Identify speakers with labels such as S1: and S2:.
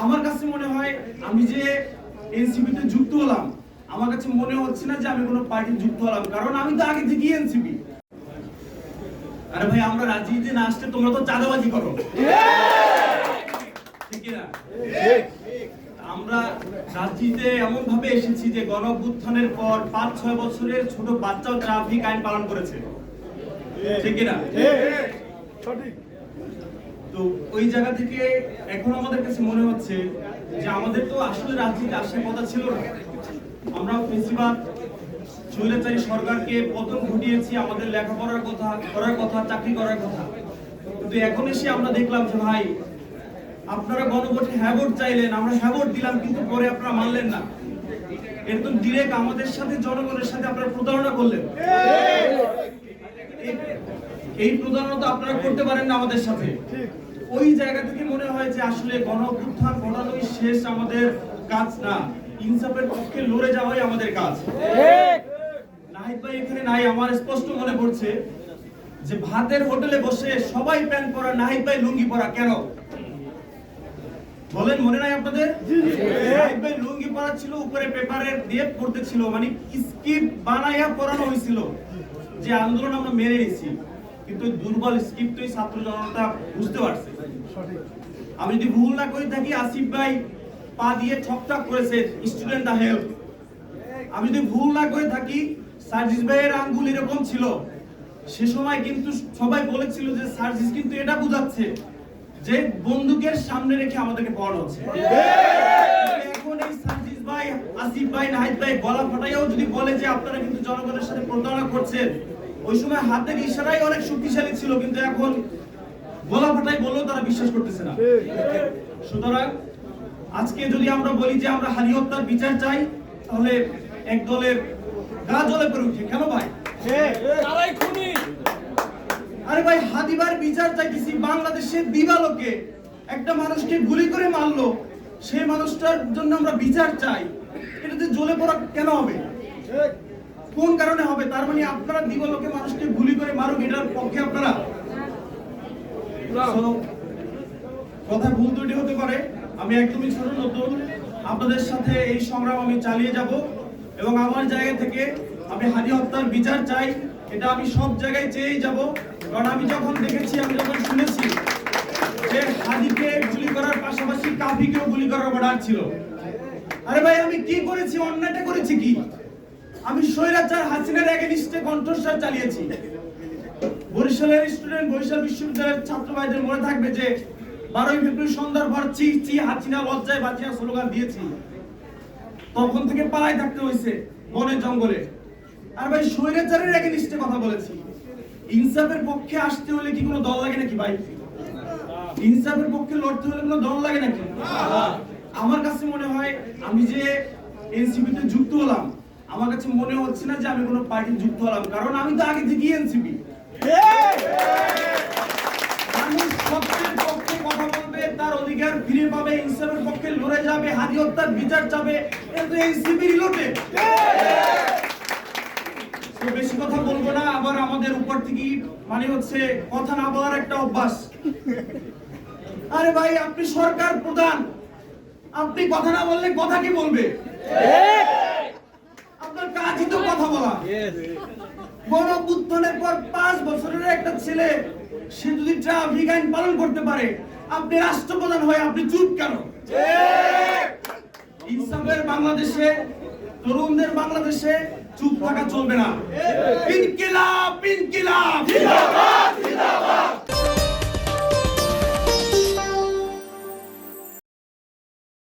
S1: আমার কাছে মনে হয় আমি যে এনসিপিতে যুক্ত হলাম, আমার কাছে মনে হচ্ছে না যে আমি কোনো পার্টি যুক্ত হলাম, কারণ আমি তো আগে থেকেই এনসিপি। আরে ভাই, আমরা রাজনীতিতে না আসলে তোমরা তো চাঁদাবাজি করো, ঠিক না? আমরা রাজনীতিতে এমন ভাবে এসেছি যে গণ অভ্যুত্থানের পর 5-6 বছরের ছোট বাচ্চাও ট্রাফিক আইন পালন করেছে, ঠিক না? তো ওই জায়গা থেকে এখন আমাদের কাছে মনে হচ্ছে যে আমাদের তো আসলে রাজনীতিতে আসার কথা ছিল না। আমরা ফেসিবাদ স্বৈরাচারী সরকারকে পতন ঘটিয়েছি, আমাদের লেখাপড়ার কথা করার কথা, চাকরি করার কথা, কিন্তু এখন এসে আমরা দেখলাম যে ভাই আপনারা গণভোটে হ্যাঁ ভোট চাইলেন, আমরা হ্যাঁ ভোট দিলাম, কিন্তু পরে আপনারা মানলেন না। একদম ডিরেক্ট আমাদের সাথে, জনগণের সাথে আপনারা প্রতারণা করলেন। এই প্রতারণা তো আপনারা করতে পারেন না আমাদের সাথে। ওই জায়গা থেকে মনে হয় যে আসলে গণ অভ্যুত্থান ঘটানোই শেষ আমাদের কাজ না, ইনসাফের পক্ষে লড়ে যাওয়াই আমাদের কাজ। নাহিদ ভাই এখানে নাই, আমার স্পষ্ট মনে পড়ছে যে ভাতের হোটেলে বসে সবাই প্যান্ট পরা, নাহিদ ভাই লুঙ্গি পরা কেন বলেন? মনে নাই আপনাদের? নাহিদ ভাই লুঙ্গি পরা ছিল, উপরে পেপারে দিয়ে পড়তে ছিল, মানে স্ক্রিপ্ট বানাইয়া পড়ানো হয়েছিল যে আন্দোলন আমরা মেনে নিয়েছি, কিন্তু দুর্বল স্ক্রিপ্টই ছাত্র জনতা বুঝতে পারছে। আমি যদি ভুল না করে থাকি, আসিফ ভাই পা দিয়ে ঠকঠক করেছে স্টুডেন্ট দা হেল্প। আমি যদি ভুল না করে থাকি, সার্জিস ভাইয়ের আঙ্গুল এরকম ছিল। সে সময় কিন্তু সবাই বলেছিল যে সার্জিস কিন্তু এটা বুঝাচ্ছে যে বন্দুকের সামনে রেখে আমাদেরকে পড়ানো হচ্ছে। এখন এই সার্জিস ভাই, আসিফ ভাই, নাহিদ ভাই গলা ফাটাইয়াও যদি বলে যে আপনারা কিন্তু জনগণের সাথে প্রতারণা করছেন, ওই সময় হাতের ইশারাই অনেক শক্তিশালী ছিল, কিন্তু এখন গলা ফাটাই বললেও তারা বিশ্বাস করতেছে না। সুতরাং আজকে যদি আমরা বলি যে আমরা হাদি হত্যার বিচার চাই, তাহলে এক দলের গা জ্বলে পড়ে উঠে, কেন ভাই?
S2: তারাই খুনি।
S1: আরে ভাই, হাদিবার বিচার চাইতেছি, বাংলাদেশে দিবালোকে একটা মানুষকে গুলি করে মারলো, সেই মানুষটার জন্য আমরা বিচার চাই, এটাতে জ্বলে পড়া কেন হবে? কোন কারণে হবে? তার মানে আপনারা দিবালোকে মানুষকে গুলি করে মারুক, এটার পক্ষে আপনারা? কথা ভুল ত্রুটি হতে পারে, আমি একদমই ছোট নতুন, আপনাদের সাথে এই সংগ্রাম আমি চালিয়ে যাব, এবং আমার জায়গা থেকে আমি হাদি হত্যার বিচার চাই। এটা আমি সব জায়গায় চেয়েই যাব, কারণ আমি যখন দেখেছি, আমি যখন শুনেছি যে হাদিকে গুলি করার পাশাপাশি কাফিকেও গুলি করার অর্ডার ছিল। আরে ভাই, আমি কি করেছি? অন্যায়টা করেছি কি? আমি স্বৈরাচার হাসিনার এগেইনস্টে কণ্ঠস্বর চালিয়েছি। বরিশালের স্টুডেন্ট, বরিশাল বিশ্ববিদ্যালয়ের ছাত্র ভাইদের মনে থাকবে যে 12ই ফেব্রুয়ারি সন্ধ্যার পর চি চি হাসিনা লজ্জায় বাঁচিয়া স্লোগান দিয়েছি। তখন থেকে পালাই থাকতে হয়েছে বনে জঙ্গলে। আর ভাই, স্বৈরাচারের এগেইনস্টে কথা বলেছি। ইনসাফের পক্ষে আসতে হলে কি কোনো দল লাগে নাকি ভাই? ইনসাফের পক্ষে লড়তে হলে কোনো দল লাগে নাকি? আমার কাছে মনে হয় আমি যে এনসিপিতে যুক্ত হলাম, আমার কাছে মনে হচ্ছে না যে আমি কোনো পার্টি যুক্ত হলাম, কারণ আমি তো আগে থেকেই এনসিপি। মানুষ সত্যের পক্ষে কথা বলবে, তার অধিকার ফিরে পাবে, ইনসাফের পক্ষে লড়ে যাবে, হাদি হত্যার বিচার চাবে, এটা তো এনসিপি রিলোটেড। তো বেশি কথা বলবো না, আবার আমাদের উপর থেকে মানে হচ্ছে কথা না বলার একটা অভ্যাস। আরে ভাই, আপনি সরকার প্রধান, আপনি কথা না বললে কথা কি বলবে? আপনার কাজই তো কথা বলা। গণ অভ্যুত্থানের পর 5 বছরের একটা ছেলে, সে যদি ট্রাফিক আইন পালন করতে পারে, আপনি রাষ্ট্রপ্রধান হয়ে আপনি চুপ কেন? ইনসাফের বাংলাদেশে, তরুণদের বাংলাদেশে চুপ থাকা চলবে না। ইনকিলাব, ইনকিলাব।